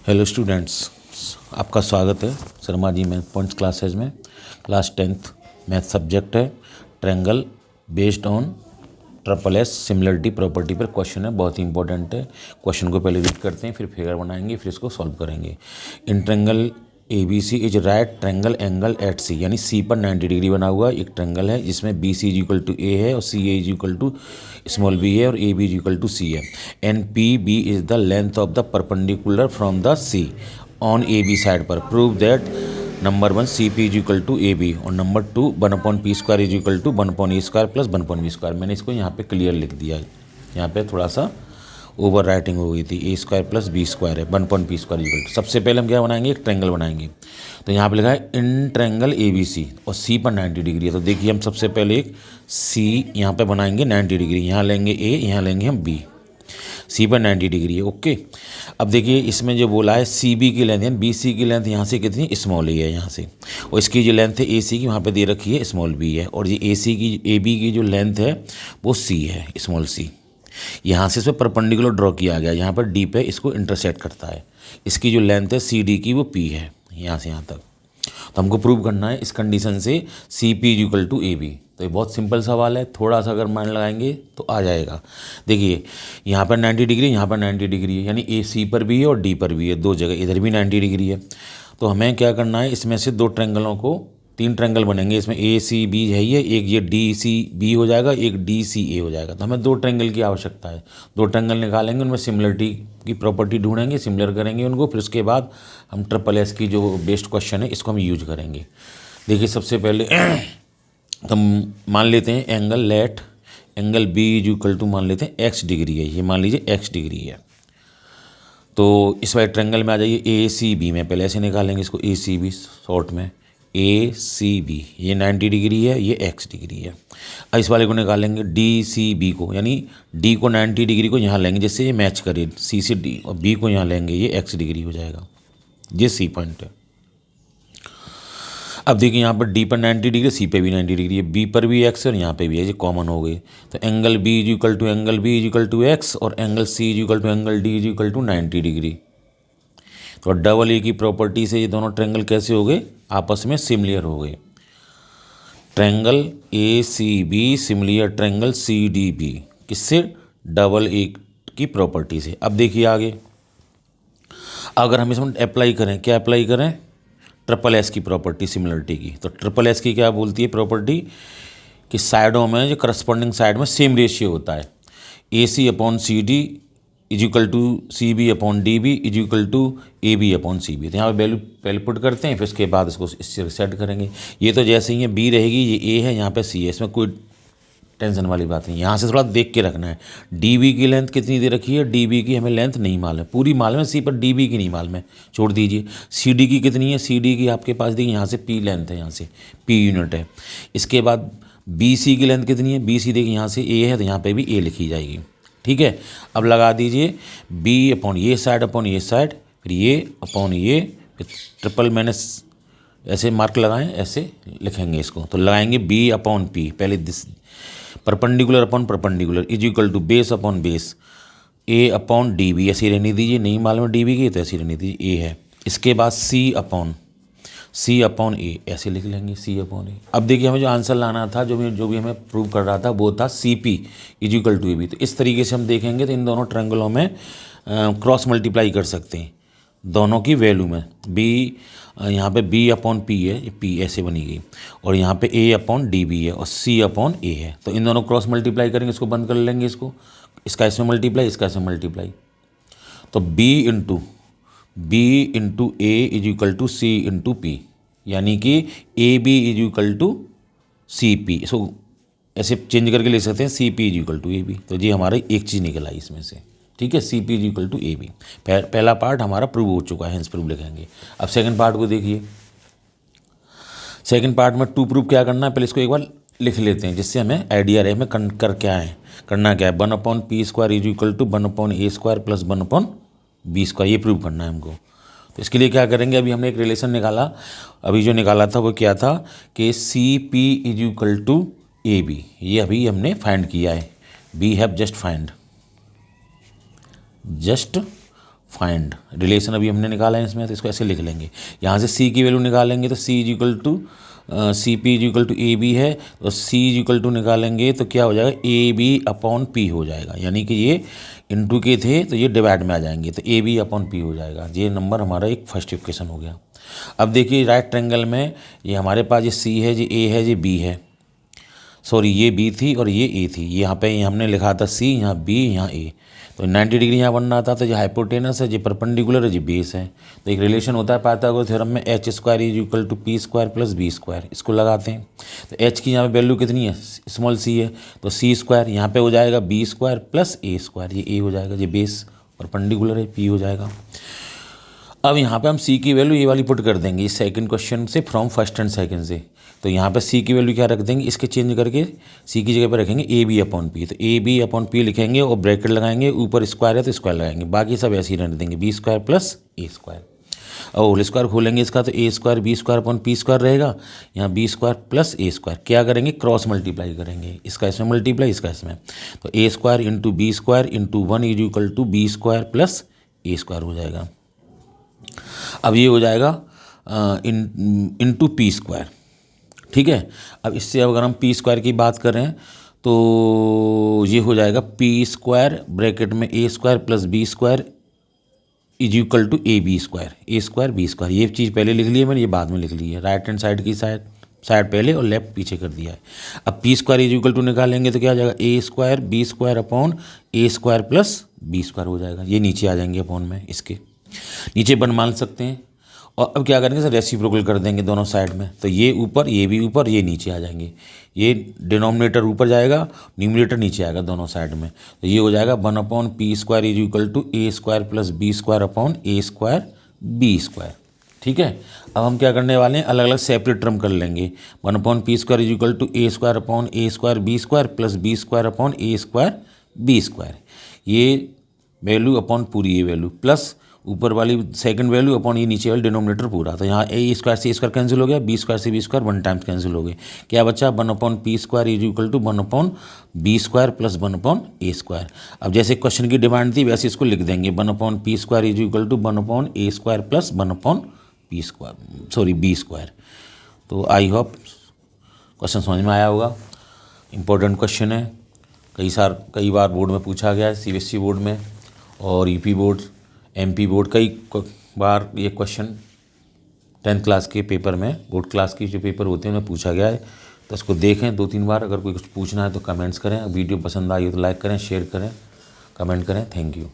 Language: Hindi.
हेलो स्टूडेंट्स, आपका स्वागत है Sharma ji math points classes में। क्लास 10th मैथ सब्जेक्ट है triangle based on triple S similarity property पर क्वेश्चन है, बहुत ही इंपॉर्टेंट है। क्वेश्चन को पहले रीड करते हैं, फिर फिगर बनाएंगे, फिर इसको सॉल्व करेंगे। In triangle A B C is right triangle angle at C, यानी सी पर 90 डिग्री बना हुआ एक ट्रायंगल है जिसमें B C is equal to A है और C A is equal to small B है और A B is equal to C है। And P B is the length of the perpendicular from the C on A B side पर। Prove that number 1 C P is equal to A B और number 2 1 upon P square is equal to 1 upon A square plus 1 upon B square. मैंने इसको यहाँ पे क्लियर लिख दिया है, यहाँ पे थोड़ा सा ओवर राइटिंग हो गई थी। A square plus B square है 1 upon P square equal to. सबसे पहले हम क्या बनाएंगे, एक ट्रायंगल बनाएंगे। तो यहाँ पे लिखा है इन ट्रायंगल ए बी सी और सी पर 90 डिग्री है। तो देखिए हम सबसे पहले एक सी यहाँ पे बनाएंगे 90 डिग्री, यहाँ लेंगे ए, यहाँ लेंगे हम बी। सी पर 90 डिग्री है, ओके। अब देखिए इसमें जो बोला है सी बी की लेंथ, यानी बी सी की लेंथ यहाँ से कितनी, स्मॉल ए है यहाँ से, और इसकी जो लेंथ है ए सी की वहाँ पे दे रखी है स्मॉल बी है, और ये ए सी की ए बी की जो लेंथ है वो सी है स्मॉल सी। यहाँ से इसमें परपेंडिकुलर ड्रॉ किया गया, यहाँ पर डी पे इसको इंटरसेक्ट करता है। इसकी जो लेंथ है सी डी की वो पी है यहाँ से यहाँ तक। तो हमको प्रूव करना है इस कंडीशन से C P is equal to A B. तो ये बहुत सिंपल सवाल है, थोड़ा सा अगर माइंड लगाएंगे तो आ जाएगा। देखिए यहाँ पर 90 डिग्री, यहाँ पर 90 डिग्री है, यानी ए सी पर भी है और डी पर भी है, दो जगह इधर भी 90 डिग्री है। तो हमें क्या करना है, इसमें से दो ट्रायंगलों को, तीन ट्रायंगल बनेंगे इसमें, ए सी बी है ये, एक ये डी सी बी हो जाएगा, एक डी सी ए हो जाएगा। तो हमें दो ट्रायंगल की आवश्यकता है, दो ट्रायंगल निकालेंगे, उनमें सिमिलरिटी की प्रॉपर्टी ढूंढेंगे, सिमिलर करेंगे उनको, फिर उसके बाद हम ट्रिपल एस की जो बेस्ड क्वेश्चन है इसको हम यूज करेंगे। देखिए सबसे पहले हम मान लेते हैं angle let angle B is equal to मान लेते हैं एक्स डिग्री है, ये मान लीजिए एक्स डिग्री है। तो इस वाले ट्रायंगल में आ जाइए ए सी बी में, पहले ऐसे निकालेंगे इसको, ए सी बी शॉर्ट में, ए सी बी, ये 90 डिग्री है, ये एक्स डिग्री है। अब इस वाले को निकालेंगे डी सी बी को, यानी डी को 90 डिग्री को यहाँ लेंगे जिससे ये मैच करे सी से डी, और बी को यहाँ लेंगे, ये एक्स डिग्री हो जाएगा, ये सी पॉइंट है। अब देखिए यहाँ पर डी पर 90 डिग्री, सी पे भी 90 डिग्री है, बी पर भी एक्स है और यहाँ पे भी है, ये कॉमन हो गए। तो angle B is equal to angle B is equal to X और angle C is equal to angle D is equal to 90 degree. तो डबल ए की प्रॉपर्टी से ये दोनों ट्रायंगल कैसे हो गए, आपस में सिमिलर हो गए। Triangle A C B similar triangle C D B, किससे, डबल ए की प्रॉपर्टी से। अब देखिए आगे, अगर हम इसमें अप्लाई करें, क्या अप्लाई करें, ट्रिपल एस की प्रॉपर्टी सिमिलरिटी की। तो ट्रिपल एस की क्या बोलती है प्रॉपर्टी, कि साइडों में जो करस्पॉन्डिंग साइड में सेम रेशियो होता है, A C upon C D is equal to C B upon D B is equal to A B upon C B. तो यहाँ पे वैल्यू पहले पुट करते हैं, फिर उसके बाद इसको इससे सेट करेंगे। ये तो जैसे ही है बी रहेगी, ये ए है, यहाँ पे सी है, इसमें कोई टेंशन वाली बात नहीं। यहाँ से थोड़ा देख के रखना है, डी बी की लेंथ कितनी दे रखी है, डी बी की हमें लेंथ नहीं मालूम है, पूरी मालूम है सी पर, डी बी की नहीं मालूम है, छोड़ दीजिए। सी डी की कितनी है, सी डी की आपके पास देखिए यहाँ से पी लेंथ है, यहाँ से पी यूनिट है। इसके बाद बी सी की लेंथ कितनी है, बी सी देखिए यहाँ से ए है, तो यहाँ पर भी ए लिखी जाएगी, ठीक है। अब लगा दीजिए बी अपॉन ये साइड अपॉन ये साइड, फिर ये अपॉन ये, फिर ट्रिपल मैंने ऐसे मार्क लगाएं, ऐसे लिखेंगे इसको। तो लगाएंगे बी अपॉन पी, पहले this perpendicular upon perpendicular is equal to base upon base, A upon D B, ऐसे रहने दीजिए, नहीं मालूम है डी बी की तो ऐसे रहने दीजिए, ए है। इसके बाद सी अपॉन ए, ऐसे लिख लेंगे सी अपॉन ए। अब देखिए हमें जो आंसर लाना था, जो भी हमें प्रूव कर रहा था, वो था C P is equal to A B. तो इस तरीके से हम देखेंगे तो इन दोनों ट्रायंगलों में क्रॉस मल्टीप्लाई कर सकते हैं दोनों की वैल्यू में। बी यहाँ पे बी अपॉन पी है, पी ऐसे बनी गई, और यहाँ पे ए अपॉन डी बी है और सी अपॉन ए है। तो इन दोनों क्रॉस मल्टीप्लाई करेंगे, इसको बंद कर लेंगे, इसको, इसका इसमें मल्टीप्लाई, इसका इसमें मल्टीप्लाई। तो B into A is equal to C into P, यानी कि A B is equal to C P. इसको ऐसे चेंज करके ले सकते हैं, C P is equal to A B. तो ये हमारा एक चीज़ निकल आई इसमें से, ठीक है, C P is equal to A B. पहला पार्ट हमारा प्रूव हो चुका है, हेंस प्रूव लिखेंगे। अब सेकंड पार्ट को देखिए, सेकंड पार्ट में टू प्रूव क्या करना है, पहले इसको एक बार लिख लेते हैं जिससे हमें आइडिया रहे हमें करना क्या है। 1 upon P square is equal to 1 upon A square plus 1 upon B square, ये प्रूव करना है हमको। तो इसके लिए क्या करेंगे, अभी हमने एक रिलेशन निकाला, अभी जो निकाला था वो क्या था, कि C P is equal to A B, ये अभी हमने फाइंड किया है, we have just find relation अभी हमने निकाला है इसमें, तो इसको ऐसे लिख लेंगे। यहाँ से सी की वैल्यू निकालेंगे तो C is equal to C P is equal to A B है, तो सी इज इक्वल टू निकालेंगे तो क्या हो जाएगा, ए बी अपॉन पी हो जाएगा। यानी कि ये इनटू के थे तो ये डिवाइड में आ जाएंगे, तो ए बी अपॉन पी हो जाएगा। ये नंबर हमारा एक फर्स्ट इक्वेशन हो गया। अब देखिए राइट ट्रायंगल में ये हमारे पास ये सी है, ये ए है, ये बी है, सॉरी ये बी थी और ये ए थी। यहाँ पे हमने लिखा था सी, यहाँ बी, यहाँ ए, तो 90 डिग्री यहाँ बन रहा था। तो ये हाइपोटेनस है, ये परपेंडिकुलर है, ये बेस है। तो एक रिलेशन होता है पाइथागोरस थ्योरम में, H square is equal to P square plus B square, इसको लगाते हैं। तो एच की यहाँ पे वैल्यू कितनी है, स्मॉल सी है, तो सी स्क्वायर यहाँ पे हो जाएगा B square plus A square, ये ए हो जाएगा, ये बेस परपेंडिकुलर है, पी हो जाएगा। अब यहाँ पे हम सी की वैल्यू ये वाली पुट कर देंगे इस सेकंड क्वेश्चन से, फ्रॉम फर्स्ट एंड सेकंड से। तो यहाँ पे सी की वैल्यू क्या रख देंगे, इसके चेंज करके सी की जगह पर रखेंगे ए बी अपॉन पी, तो ए बी अपॉन पी लिखेंगे और ब्रैकेट लगाएंगे, ऊपर स्क्वायर है तो स्क्वायर लगाएंगे, बाकी सब ऐसे ही रहने देंगे, B square plus A square. और होल स्क्वायर खोलेंगे इसका तो A square B square upon P square रहेगा, यहाँ B square plus A square, क्या करेंगे क्रॉस मल्टीप्लाई करेंगे, इसका इसमें मल्टीप्लाई, इसका इसमें, तो A square into B square into 1 is equal to B square plus A square हो जाएगा। अब ये हो जाएगा इंटू पी स्क्वायर, ठीक है। अब इससे अगर हम पी स्क्वायर की बात करें तो ये हो जाएगा पी स्क्वायर ब्रैकेट में A square plus B square is equal to A B square, A square B square. ये चीज़ पहले लिख ली है मैंने, ये बाद में लिख ली है, राइट हैंड साइड की साइड पहले और लेफ्ट पीछे कर दिया है। अब P square is equal to निकालेंगे तो क्या आ जाएगा, A square B square upon A square plus B square हो जाएगा। ये नीचे आ जाएंगे अपॉन में, इसके नीचे वन मान सकते हैं। और अब क्या करेंगे सर, रेसिप्रोकल कर देंगे दोनों साइड में, तो ये ऊपर ये भी ऊपर, ये नीचे आ जाएंगे, ये डिनोमिनेटर ऊपर जाएगा, न्यूमरेटर नीचे आएगा दोनों साइड में। तो ये हो जाएगा 1 upon P square is equal to A square plus B square upon A square B square, ठीक है। अब हम क्या करने वाले हैं, अलग अलग सेपरेट टर्म कर लेंगे। 1 upon P square is equal to A square upon A square B square plus B square upon A square B square, ये वैल्यू अपॉन पूरी ये वैल्यू प्लस ऊपर वाली सेकंड वैल्यू अपॉन ये नीचे वाली डिनोमिनेटर पूरा। तो यहाँ ए स्क्वायर से ए स्क्वायर कैंसिल हो गया, बी स्क्वायर से बी स्क्वायर 1 टाइम्स कैंसिल हो गए, क्या बचा 1 upon P square is equal to 1 upon B square plus 1 upon A square. अब जैसे क्वेश्चन की डिमांड थी वैसे इसको लिख देंगे, 1 upon P square is equal to 1 upon A square plus 1 upon P square, sorry B square. तो आई होप क्वेश्चन समझ में आया होगा। इंपॉर्टेंट क्वेश्चन है, कई बार बोर्ड में पूछा गया है, CBSE बोर्ड में और यूपी बोर्ड, MP बोर्ड, कई बार ये क्वेश्चन 10th क्लास के पेपर में, बोर्ड क्लास के जो पेपर होते हैं उनमें पूछा गया है। तो इसको देखें 2-3 बार, अगर कोई कुछ पूछना है तो कमेंट्स करें, वीडियो पसंद आई हो तो लाइक करें, शेयर करें, कमेंट करें। Thank you.